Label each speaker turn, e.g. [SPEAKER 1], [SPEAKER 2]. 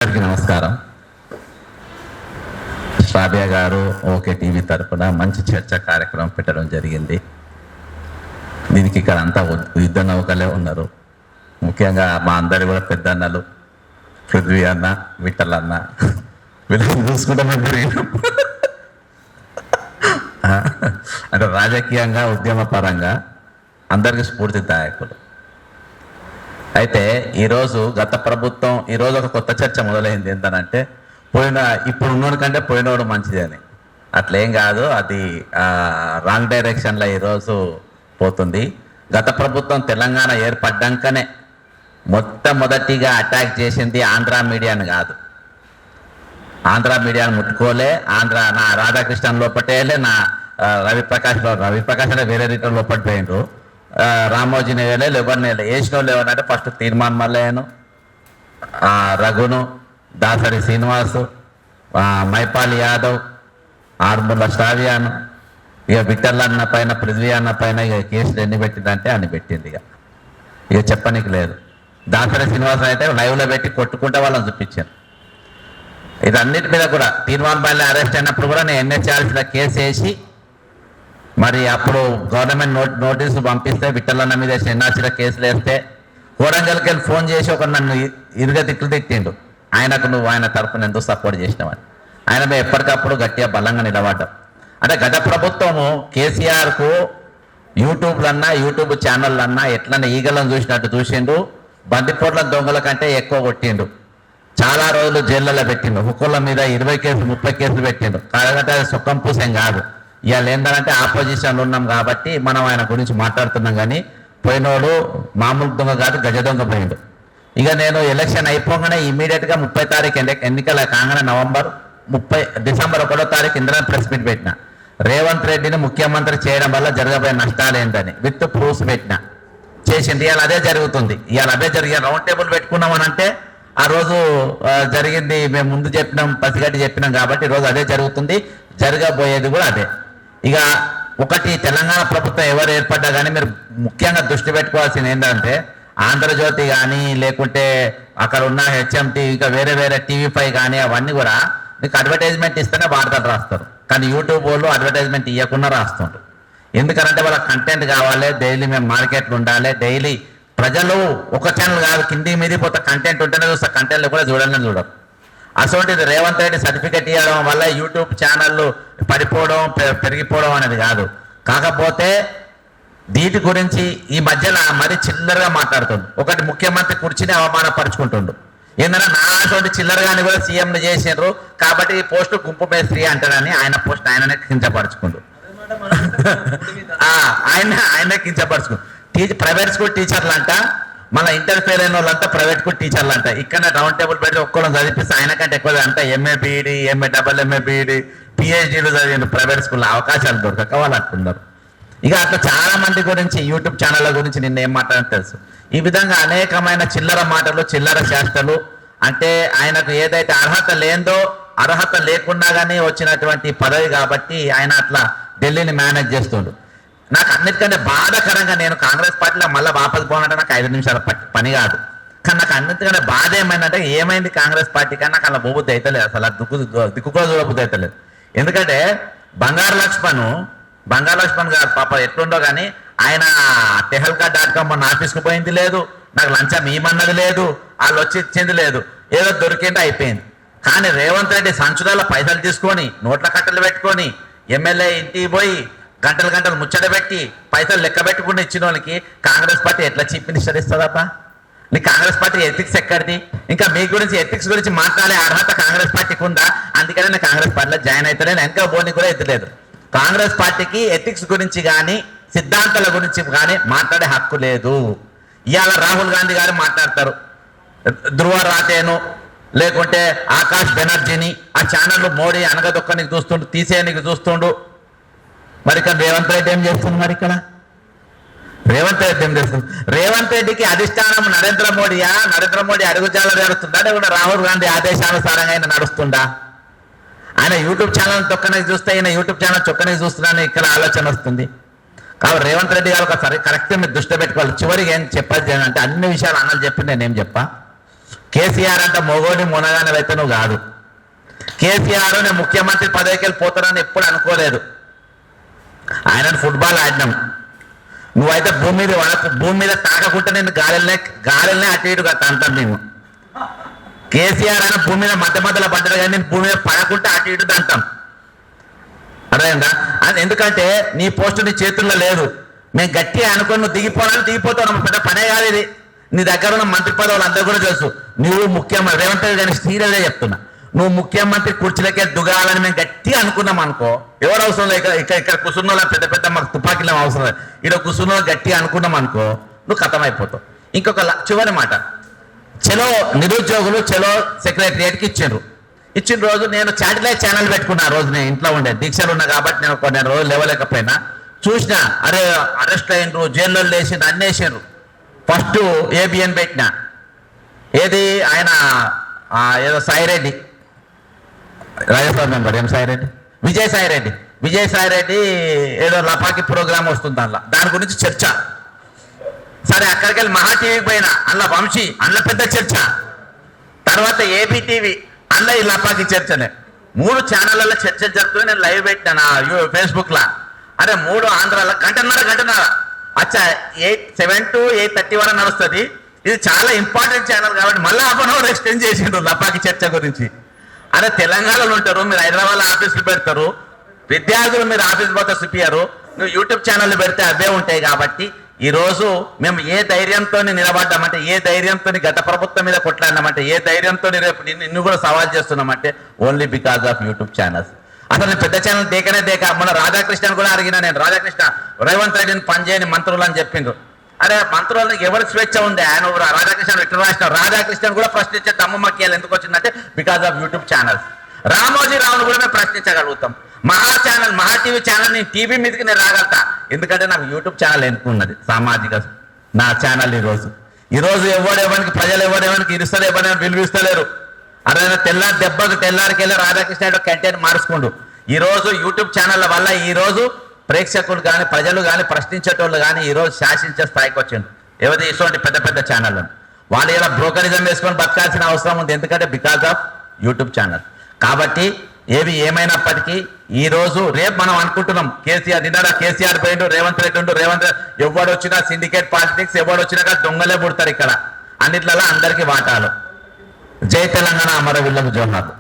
[SPEAKER 1] అందరికీ నమస్కారం. శ్రావ్య గారు ఓకే టీవీ తరఫున మంచి చర్చ కార్యక్రమం పెట్టడం జరిగింది. దీనికి ఇక్కడ అంతా యుద్ధ నౌకలే ఉన్నారు. ముఖ్యంగా మా అందరి కూడా పెద్దన్నలు పృథ్వీ అన్న, విఠల్ అన్న, వీళ్ళని చూసుకుంటామని అంటే రాజకీయంగా ఉద్యమ పరంగా అందరికీ స్ఫూర్తిదాయకులు. అయితే ఈరోజు గత ప్రభుత్వం ఈరోజు ఒక కొత్త చర్చ మొదలైంది. ఏంటనంటే ఇప్పుడు ఉన్నోడి కంటే పోయినోడు మంచిది అని. అట్లేం కాదు, అది రాంగ్ డైరెక్షన్లో ఈరోజు పోతుంది. గత ప్రభుత్వం తెలంగాణ ఏర్పడ్డాకనే మొట్టమొదటిగా అటాక్ చేసింది ఆంధ్ర మీడియాని కాదు. ఆంధ్ర మీడియాను ముట్టుకోలే, నా రాధాకృష్ణన్ లోపటేలే, నా రవిప్రకాష్ అంటే వేరే రీతిలో లోపటి పోయిండ్రు. రామోజీని వేలే, ఎవరిని వేసిన వాళ్ళు ఎవరంటే ఫస్ట్ తీర్మాన్ మల్లయ్యను, రఘును, దాసరి శ్రీనివాసు, మైపాల్ యాదవ్, ఆర్ముల శ్రావ్యాను, ఇక విఠల్ అన్న పైన, పృథ్వీ అన్న పైన ఇక కేసులు ఎన్ని పెట్టిందంటే అన్ని పెట్టింది. ఇక చెప్పనికి లేదు. దాసరి శ్రీనివాస అయితే లైవ్లో పెట్టి కొట్టుకుంటే వాళ్ళని చూపించాను. ఇదన్నిటి మీద కూడా తీర్మాన్ మల్లయ్య అరెస్ట్ అయినప్పుడు కూడా నేను ఎన్హెచ్ఆర్సీలో కేసు వేసి, మరి అప్పుడు గవర్నమెంట్ నోటీసు పంపిస్తే విఠల్ అన్న మీద ఎన్ఆర్సీలో కేసులు వేస్తే కోరంగల్కి వెళ్ళి ఫోన్ చేసి ఒక నన్ను తిట్లు తిట్టిండు. ఆయనకు నువ్వు ఆయన తరఫున ఎందుకు సపోర్ట్ చేసినావని. ఆయన మీద ఎప్పటికప్పుడు గట్టిగా బలంగా నిలబడ్డాం. అంటే గత ప్రభుత్వము కేసీఆర్కు యూట్యూబ్ ఛానళ్ళన్నా ఎట్లన్నా ఈగలను చూసినట్టు చూసిండు. బందిపోట్ల దొంగల కంటే ఎక్కువ కొట్టిండు. చాలా రోజులు జైళ్ళలో పెట్టిండు. హుక్కుల మీద 20 కేసులు 30 కేసులు పెట్టిండు. కాదంటే అది సుఖం పూసేం కాదు. ఇవాళ ఏంటంటే ఆపోజిషన్లో ఉన్నాం కాబట్టి మనం ఆయన గురించి మాట్లాడుతున్నాం. కానీ పోయినోడు మామూలు దొంగ కాదు, గజ దొంగ పోయిండు. ఇక నేను ఎలక్షన్ అయిపోగానే ఇమీడియట్గా 30 తారీఖు ఎన్నికల కాగానే డిసెంబర్ 1వ తారీఖు ఇందిరా ప్రెస్ మీట్ పెట్టిన. రేవంత్ రెడ్డిని ముఖ్యమంత్రి చేయడం వల్ల జరగబోయే నష్టాలు ఏంటని విత్ ప్రూఫ్స్ పెట్టిన. చేసింది. ఇవాళ అదే జరుగుతుంది. ఇవాళ అదే రౌండ్ టేబుల్ పెట్టుకున్నామని అంటే ఆ రోజు జరిగింది మేము ముందు చెప్పినాం, పసిగట్టి చెప్పినాం కాబట్టి ఈరోజు అదే జరుగుతుంది. జరగబోయేది కూడా అదే. ఇక ఒకటి, తెలంగాణ ప్రభుత్వం ఎవరు ఏర్పడ్డా కానీ మీరు ముఖ్యంగా దృష్టి పెట్టుకోవాల్సింది ఏంటంటే ఆంధ్రజ్యోతి కానీ లేకుంటే అక్కడ ఉన్న హెచ్ఎంటీ ఇంకా వేరే TV5 కానీ అవన్నీ కూడా మీకు అడ్వర్టైజ్మెంట్ ఇస్తేనే వార్తలు రాస్తారు. కానీ యూట్యూబ్ వాళ్ళు అడ్వర్టైజ్మెంట్ ఇవ్వకుండా రాస్తుంటారు. ఎందుకంటే వాళ్ళ కంటెంట్ కావాలి, డైలీ మేము మార్కెట్లు ఉండాలి, డైలీ ప్రజలు ఒక ఛానల్ కాదు కింది మీది పోతే కంటెంట్ ఉంటేనే చూస్తా, కంటెంట్ కూడా చూడాలని చూడరు. అసోంటిది రేవంత్ రెడ్డి సర్టిఫికెట్ ఇవ్వడం వల్ల యూట్యూబ్ ఛానళ్ళు పడిపోవడం పెరిగిపోవడం అనేది కాదు. కాకపోతే వీటి గురించి ఈ మధ్యలో మరి చిల్లరగా మాట్లాడుతుండు. ఒకటి, ముఖ్యమంత్రి కుర్చీని అవమానపరుచుకుంటుండు. ఏంటంటే నా అటువంటి చిల్లరగాని కూడా సీఎంలు చేసిండ్రు కాబట్టి ఈ పోస్టు గుంపు మేస్త్రి అంటాడని ఆయన పోస్ట్ ఆయననే కించపరుచుకుండు. ఆయనే కించపరుచుకుండు. ప్రైవేట్ స్కూల్ టీచర్లు అంట, మళ్ళీ ఇంటర్ ఫెయిల్ అయిన వాళ్ళంతా ప్రైవేట్ స్కూల్ టీచర్లు అంట. ఇక్కడ రౌండ్ టేబుల్ పెట్టి ఒక్కళ్ళని చదివిస్తే ఆయన కంటే ఎక్కువ అంట ఎంఏ బీఈడి, ఎంఏ బీఈడి, పిహెచ్డీలు చదివిన ప్రైవేట్ స్కూల్లో అవకాశాలు దొరకక వాళ్ళు అంటున్నారు. ఇక అట్లా చాలా మంది గురించి యూట్యూబ్ ఛానళ్ళ గురించి నిన్న ఏం మాట్లాడని తెలుసు. ఈ విధంగా అనేకమైన చిల్లర మాటలు, చిల్లర చేష్టలు, అంటే ఆయనకు ఏదైతే అర్హత లేదో, అర్హత లేకుండా కానీ వచ్చినటువంటి పదవి కాబట్టి ఆయన అట్లా ఢిల్లీని మేనేజ్ చేస్తుండు. నాకు అన్నిటికంటే బాధాకరంగా, నేను కాంగ్రెస్ పార్టీలో మళ్ళీ వాపసు పోవాలంటే నాకు 5 నిమిషాల పని కాదు. కానీ నాకు అన్నిటికంటే బాధ ఏమైందంటే ఏమైంది కాంగ్రెస్ పార్టీ కానీ నాకు అలా బొబ్బుద్ది అవుతలేదు, అసలు దిక్కుగా చూడబుద్ధి అవుతలేదు. ఎందుకంటే బంగారు లక్ష్మణ్ గారు పాప ఎట్లుండో కానీ ఆయన tehelka.com మొన్న ఆఫీస్కి పోయింది లేదు, నాకు లంచం ఏమన్నది లేదు, వాళ్ళు వచ్చి ఇచ్చింది లేదు, ఏదో దొరికింది అయిపోయింది. కానీ రేవంత్ రెడ్డి సంచులలో పైసలు తీసుకొని నోట్ల కట్టలు పెట్టుకొని ఎమ్మెల్యే ఇంటికి పోయి గంటలు ముచ్చట పెట్టి పైసలు లెక్క పెట్టుకుని ఇచ్చిన వాళ్ళకి కాంగ్రెస్ పార్టీ ఎట్లా చీఫ్ మినిస్టర్ ఇస్తుందప్ప? నీ కాంగ్రెస్ పార్టీ ఎథిక్స్ ఎక్కడిది? ఇంకా మీ గురించి ఎథిక్స్ గురించి మాట్లాడే అర్హత కాంగ్రెస్ పార్టీకి ఉందా? అందుకనే నేను కాంగ్రెస్ పార్టీలో జాయిన్ అవుతలేను, వెనక బోని కూడా ఎత్తలేదు. కాంగ్రెస్ పార్టీకి ఎథిక్స్ గురించి కానీ సిద్ధాంతాల గురించి కానీ మాట్లాడే హక్కు లేదు. ఇవాళ రాహుల్ గాంధీ గారు మాట్లాడతారు, ధ్రువ రాటేను లేకుంటే ఆకాష్ బెనర్జీని ఆ ఛానల్ మోడీ అనగదొక్కనికి చూస్తుండు, తీసేయనికి చూస్తుండు. మరి ఇక్కడ రేవంత్ రెడ్డి ఏం చేస్తుంది? మరి ఇక్కడ రేవంత్ రెడ్డి ఏం చేస్తుంది? రేవంత్ రెడ్డికి అధిష్టానం నరేంద్ర మోడీ అడుగుజాల నడుస్తుందా, లేకుంటే రాహుల్ గాంధీ ఆదేశానుసారంగా ఆయన నడుస్తుందా? ఆయన యూట్యూబ్ ఛానల్ తొక్కనికి చూస్తే ఈయన యూట్యూబ్ ఛానల్ చొక్కనికి చూస్తున్నాను ఇక్కడ ఆలోచన వస్తుంది. కాబట్టి రేవంత్ రెడ్డి గారు ఒకసారి కరెక్ట్గా మీరు దృష్టి పెట్టుకోవాలి. చివరికి ఏం చెప్పాలి అంటే అన్ని విషయాలు అన్నలు చెప్పి నేనేం చెప్పా, కేసీఆర్ అంటే మొగోని మునగాని అయితే నువ్వు కాదు. కేసీఆర్ నేను ముఖ్యమంత్రి పదవికి వెళ్ళిపోతానని ఎప్పుడు అనుకోలేదు. ఆయన ఫుట్బాల్ ఆడినాం, నువ్వైతే భూమి మీద తాకకుంటే నేను గాలినే అటు ఇటుగా తంటాం మేము. కేసీఆర్ అయినా భూమి మీద మధ్యలో పడ్డాడు కానీ నేను భూమి మీద పడకుంటే అటు ఇటు తంటాం. అర్థమైందా? ఎందుకంటే నీ పోస్టు నీ చేతుల్లో లేదు. మేము గట్టిగా అనుకుని నువ్వు దిగిపోతావు. పెద్ద పనే కాదు ఇది. నీ దగ్గర ఉన్న మంత్రి పదవులు అందరూ కూడా తెలుసు. నువ్వు ముఖ్యమంత్రి రేవంత్ రెడ్డి కానీ సీరియల్గా చెప్తున్నా, నువ్వు ముఖ్యమంత్రి కుర్చీలకే దుగాలని మేము గట్టిగా అనుకున్నాం అనుకో, ఎవరు అవసరం లేదు. ఇక్కడ కుసున్నోళ్ళ పెద్ద మాకు తుపాకీలు అవసరం లేదు. ఇక్కడ కుసున్నోళ్ళు గట్టిగా అనుకున్నాం అనుకో, నువ్వు ఖతం అయిపోతావు. ఇంకొక చివరి మాట, చలో నిరుద్యోగులు చలో సెక్రటరియట్కి ఇచ్చిన రోజు నేను శాటిలైట్ ఛానల్ పెట్టుకున్నా. ఆ రోజు నేను ఇంట్లో ఉండే దీక్షలు ఉన్నా కాబట్టి నేను కొన్ని రోజులు లేవలేకపోయినా చూసిన, అరే అరెస్ట్ అయ్యిండ్రు, జైల్లో వేసిండ్రు, అన్నీ వేసిండ్రు. ఫస్ట్ ఏబిఎన్ పెట్టిన, ఏది ఆయన ఏదో సాయిరెడ్డి రాజ్యసభ మెంబర్, ఏం సాయిరెడ్డి, విజయసాయిరెడ్డి ఏదో లపాకి ప్రోగ్రామ్ వస్తుంది దాని గురించి చర్చ. సరే అక్కడికి వెళ్ళి మహా టీవీకి పోయినా, అందులో వంశీ, అందులో పెద్ద చర్చ. తర్వాత ఏబీ టీవీ, అందులో ఈ లపాకి చర్చనే. 3 ఛానళ్ళలో చర్చ జరుగుతుంది. నేను లైవ్ పెట్టినా ఫేస్బుక్లో. అరే 3 ఆంధ్రాలో గంటన్నర అచ్చా 7 to 8:30 వరకు నడుస్తుంది. ఇది చాలా ఇంపార్టెంట్ ఛానల్ కాబట్టి మళ్ళీ హాఫ్ అన్ అవర్ ఎక్స్టెండ్ చేసిండ్రు లపాకి చర్చ గురించి. అరే తెలంగాణలో ఉంటారు మీరు, హైదరాబాద్లో ఆఫీసులు పెడతారు, విద్యార్థులు మీరు ఆఫీస్ పోతే చూపియారు, నువ్వు యూట్యూబ్ ఛానల్ పెడితే అవే ఉంటాయి. కాబట్టి ఈరోజు మేము ఏ ధైర్యంతో నిలబడ్డామంటే, ఏ ధైర్యంతో గత ప్రభుత్వం మీద కొట్లాడినామంటే, ఏ ధైర్యంతో రేపు నిన్ను కూడా సవాల్ చేస్తున్నామంటే only because of YouTube channels. అసలు పెద్ద ఛానల్ దేక మన రాధాకృష్ణని కూడా అడిగినా నేను, రాధాకృష్ణ రేవంత్ రెడ్డిని పనిచేయని మంత్రులు అని చెప్పిండ్రు. అరే మంత్రులకు ఎవరి స్వేచ్ఛ ఉంది? ఆయన రాధాకృష్ణ ఇట్లా రాసినారు. రాధాకృష్ణని కూడా ప్రశ్నించే దమ్ము మక్కియాలు ఎందుకు వచ్చిందంటే బికాస్ ఆఫ్ యూట్యూబ్ ఛానల్స్. రామోజీరావును కూడా మేము ప్రశ్నించగలుగుతాం. మహా టీవీ ఛానల్ నేను టీవీ మీదకి నేను రాగలుగుతా, ఎందుకంటే నాకు యూట్యూబ్ ఛానల్ ఎన్నుకున్నది సామాజిక నా ఛానల్. ఈరోజు ఎవరికి ప్రజలు ఎవరికి ఇరుస్తారు, ఎవరైనా విలువిస్తలేరు. అరే తెల్లారికి వెళ్ళి రాధాకృష్ణ కంటెంట్ మార్చుకుండు. ఈరోజు యూట్యూబ్ ఛానళ్ళ వల్ల ఈరోజు ప్రేక్షకులు కానీ ప్రజలు కానీ ప్రశ్నించేటోళ్ళు కానీ ఈరోజు శాసించే స్థాయికి వచ్చిండు. ఎవరి ఇటువంటి పెద్ద ఛానళ్ళను వాళ్ళు ఇలా బ్రోకరిజం వేసుకొని బతకాల్సిన అవసరం ఉంది, ఎందుకంటే బికాస్ ఆఫ్ యూట్యూబ్ ఛానల్. కాబట్టి ఏమైనప్పటికీ ఈరోజు రేపు మనం అనుకుంటున్నాం కేసీఆర్ పోయిండు, రేవంత్ రెడ్డి ఎవడు వచ్చినా సిండికేట్ పాలిటిక్స్, ఎవడు వచ్చినా కానీ దొంగలే పుడతారు ఇక్కడ. అన్నిట్లలో అందరికీ వాటాలు. జై తెలంగాణ, అమరవీరులకు జోహార్లు.